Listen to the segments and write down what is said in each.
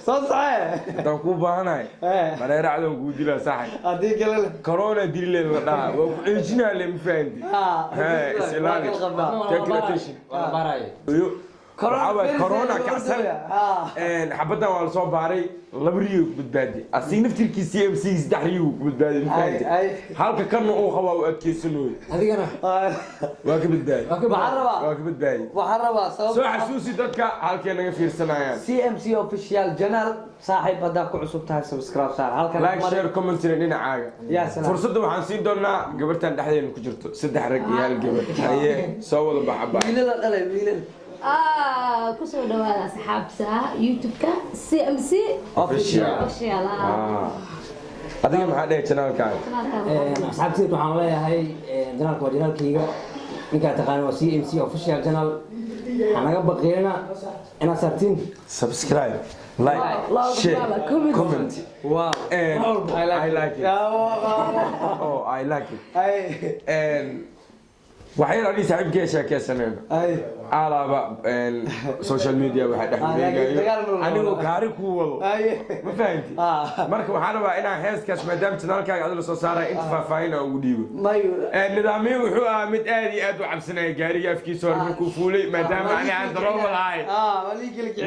صحيح دانكو باهناي مريرة عدم قودي لا صحيح هذيك لا كورونا دي اللي لا وعيشنا اللي مفاندي سلامي تكلتشن كورونا كعسل حبتنا ولا صوب باري لبريو بدبادي أصين نفتر كيسي أم سي دحريو بدبادي مفاندي حالك كنا أو خوا وأتكيسنوي هذيك أنا واقف بدبادي واقف بدبادي وحربا سو حسوسي دتك حالك أنا في السنة سي ام سي اوفيشال جنرال صاحب هذاك عصب تاع سبسكرايب صار حالك لايك شير كومنت لنا عاجة يا سلام فرصة waxaan siin doonaa gabartan dhexdeena ku jirto saddex rag iyo hal gabar haye soo wada baxaba wiilal dhalay wiilal kusoo dhawaada asxaabta youtube-ka CMC official adiga maxaa dhahay channelkaaga asxaabtayda waxaan leeyahay channelka waa channelkayga ninka taqaan waa CMC official channel anaga baqeena ina sartin subscribe like share comment wow and I like it oh I like it and waxay raadin saaxiibkay sheekaysanayna alaaba social media waxa dhaxdeegayo anigu gaari ku wado ma fahanti marka waxaan rabaa inaan heeskaas maadaama channelkaaga aad la soo saaray inta faahfaahin ugu dhiibo nidaamyo wuxuu ahaa mid aad iyo aad u cabsanaya gaariga afkiisa hore markuu fuulay maadaama aan darooma lahay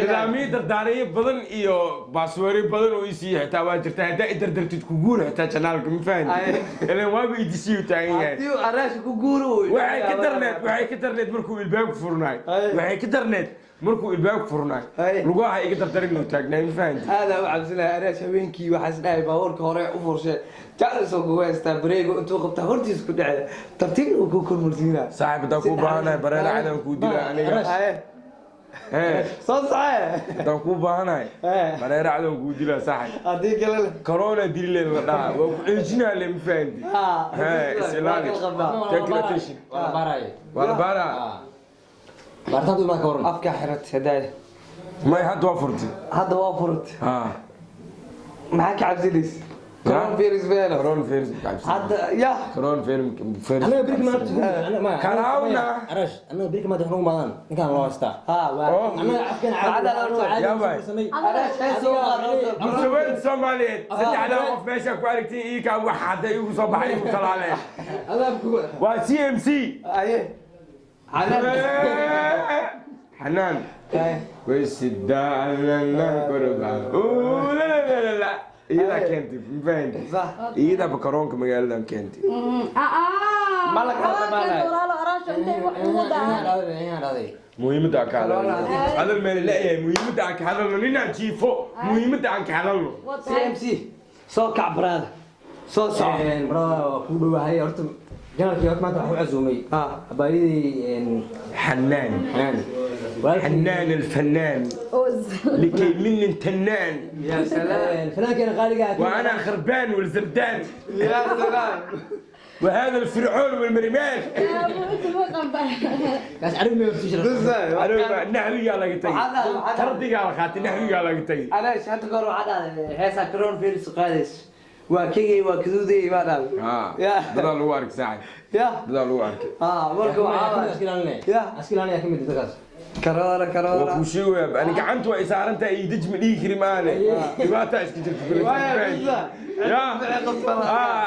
nidaamyo dardaariyo badan iyo baaswari badan oo isii xitaa waa jirta hadaa dardartid ku guur xitaa channelka ma fahanti ilaan waaba idisiyo taagan yahay hadii araash ku guuro waxay ka darneed markuu ilbaabku furnaay waxay ka darneed markuu ilbaabku furnaay lugaha iga dardarin loo taagnay ma fahanti هذا وعبسنا araash habeenkii waxa isdhaay baawarka hore u furshay jacayso go'aysta bareego intuu qabta hortiis ku dhacay tartiib uu ku kormulsiina saaxiibada ku baahanay bareer cadan ku dila aniga صحيح دانكو باهناي مريرة عدم قودي لا صحيح هذيك لا كورونا دي اللي لا وعيشنا اللي مفاندي سلامي تكلتشن ولا بارا بارتادو ما كورن أفكار حرت هدايا ما يحد وفرتي هذا وافرت معك عبداليس كورون فيروس فينا كورونا فيروس هذا يا كورونا فيروس انا بريك ما كلاونا عرش انا بريك ما تخنو مادان كان لو استا انا عفكن عاد يا باي عرش هسه مسوين سوماليين سدي على وقف ماشي كواليتي ايكا واحد يو صباحي وطلع عليه هذا وا سي ام سي ايه حنان ويسدالنا قربا لا لا لا لا إذا كنت فين صح إذا بكرونك مقالة كنت مالك مهم داك هذا المال لا مهم داك هذا لنا جيفو مهم داك هذا سي ام سي سو كعبراد سو صح برا كودو هاي horta janarkii horta maanta waxu casuumay abaayidii حنان حنان الفنان لكي من تنان يا سلام الفنان كان غالي قاعد وانا خربان والزردان يا سلام وهذا الفرعون والمريمان كاس عارف ما بتشرب انا النحوي قال لك تردي قال خاتي النحوي قال لك انا شهدت قالوا هذا هيسا كرون فيروس قادش وكيجي وكذودي ما دام يا بدل وارك ساعه يا بدل وارك مركو يا اسكيلاني يا كميد دغاس كرارة وكوشيو انا قعنت وإسارنت يدج من إيكري مالي دباتا اسكي جرت يا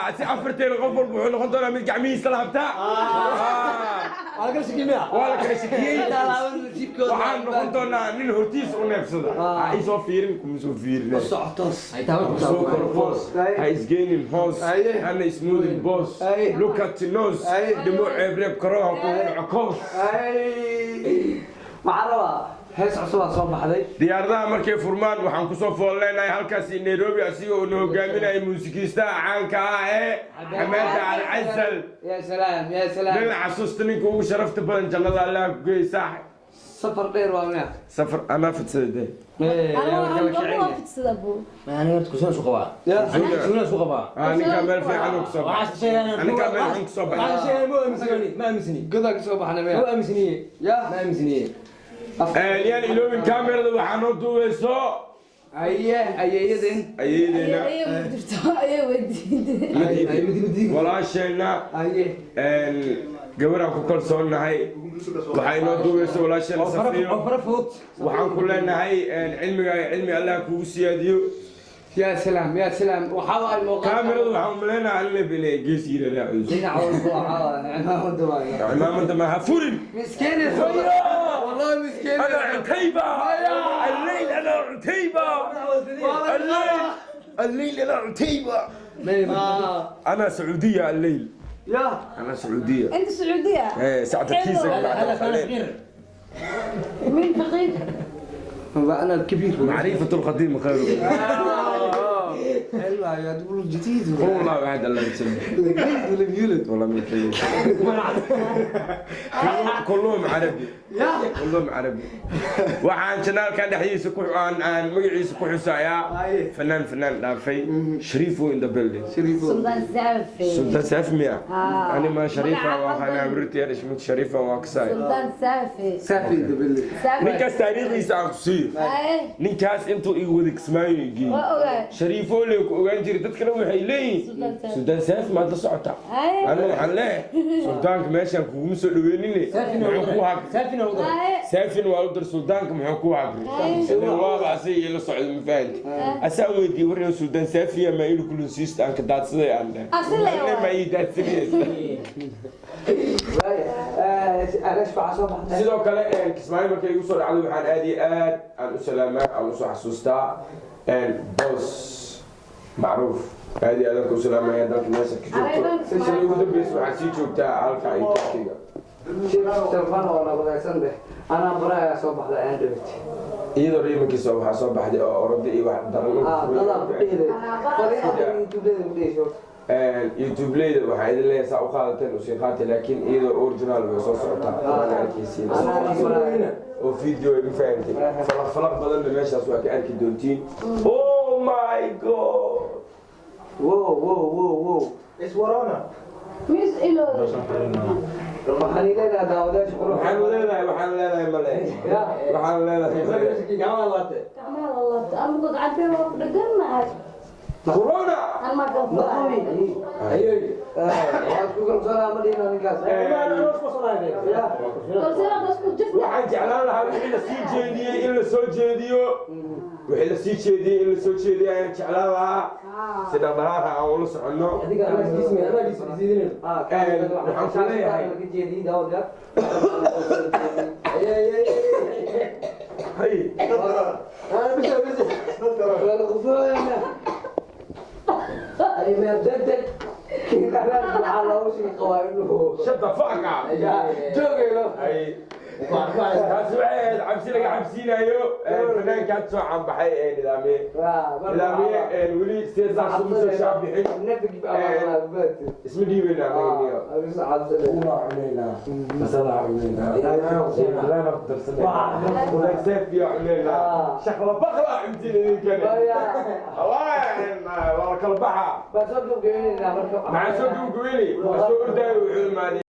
عتي عفرتين غفر بحول خنطنا من قعميس لابتا ولا كل شيء مياه ولا كل شيء وحان خنطنا نين هورتيس ونفسدا هاي سو فيرن كم سو فيرن صعطس هاي تاول سو كورفوس هاي is gaining horse and is smoothing boss look at the nose the more every كروه كون معلومة هيس عصوبة صوب حدي diyaaradaha markay furmaan waxaan ku soo fooleenahay halkaas Nairobi asigoo noo hogaaminay muusikiista caanka ah ee Ahmed Al-Azal يا سلام يا سلام من xasuusta ninka ugu sharafta badan jannada Allah ku geey saaxib سفر دير وامنا safar ana fidsaday ما انا قلت كسون سوق با كسون سوق با ninka meel fiican u soo baxay ninka meel fiican ku soo baxay شيء مو امسني ما امسني قدك صوب حنا مو امسني يا ما امسني يعني ilooyin kaamirada waxaan oo duubeyso ايدين ayeedina walaashayna gabaraan ku kalsoonnahay waxaa inoo duugaysa walaashana safiyo waxaan ku leenahay cilmigaaga cilmi allah kugu siyaadiyo يا سلام يا سلام وحاول الموقع كاميرا waxaan maleynaa alle bile geesiina raaciyo دينا عود عمامة ما هفورن مسكين والله مسكين انا عتيبة الليل انا عتيبة الليل انا عتيبة انا سعودية الليل يا انا سعودية انت سعوديه ايه ساعة كيسك بعد الليل مين فقير انا الكبير معرفة القديم خير حلوة يا تقولوا جديد والله بعد الله يسلمك جديد ولا بيولد والله ما يتخيل كلهم عربي كلهم عربي waxaan channelka dhaxdiisa ku aan magaciisa ku xusaaya fanaan dhaafay Shariifo in the building سلطان سافي سلطان سافي انا ما شريفه وانا عمرتي ايش من شريفه واكساي سلطان سافي سافي دبل ninkaas taariikhdiisa aan ku siiyo ninkaas intuu ii wada kismaayo shariifo leh ku ogaan jiray dadkana waxay leeyihiin Sudan Saaf ma la socota ana waxaan leeyahay suldaanka meeshan kugu soo dhaweynine muxuu ku hag saafin waa u dar suldaanka muxuu ku hag sidoo waa baasay ila socdo ma fahanti asaa weydii wareen Sudan Saafiya ma ila kulun siista aan ka daadsaday aan leeyahay ma ii daadsaday sidoo kale kismaayo markay igu soo dhacday waxaan aad iyo aad aan u salaamaa aan u soo xasuustaa boss معروف هذه هذا كل سلام يا دكتور ناس كتبت سيشن يقول بس واحد سيجو بتاع على كاي كذا تلفون ولا بغيت سنده انا برايا صباح لا اندبت إذا ريم كيسوا وحاسب بعد أردي إيه واحد درنا يوتيوب ليد واحد اللي يسوي خالتين وشيخاتي لكن إذا أورجينال ويسوي صوتها أنا كيسين وفيديو فهمتي فلق بدل ما ماشي أسوأ كأركي دونتين أوه ماي جاد واو ايش ورانا؟ مش إله محلي لنا داوداش وحنا لنا ملاهي وحنا لنا كمان الله أنا قد عدي وقدرنا كورونا أنا ما قلت أيوه كوكب سلام مدينة نكاس waxaan jeclaan lahaa wixii la sii jeediyey in la soo jeediyo wixii la sii jeediyey in la soo jeediyo ayaan jeclaan lahaa si dhaqdhaqaaqa aan ula soconno waxaan ku leeyahay shut the fuck up taas waxay cabsi laga cabsiinayo fanaankaad soo caanbaxay nidaamiye weli sidaas ugu soo shaabixin isma dhiibeyna shaqla baqla cuntin idinkane waa kala baxa maxaa soo gabagabeyni waa soo ordaayo wuxuu imaanay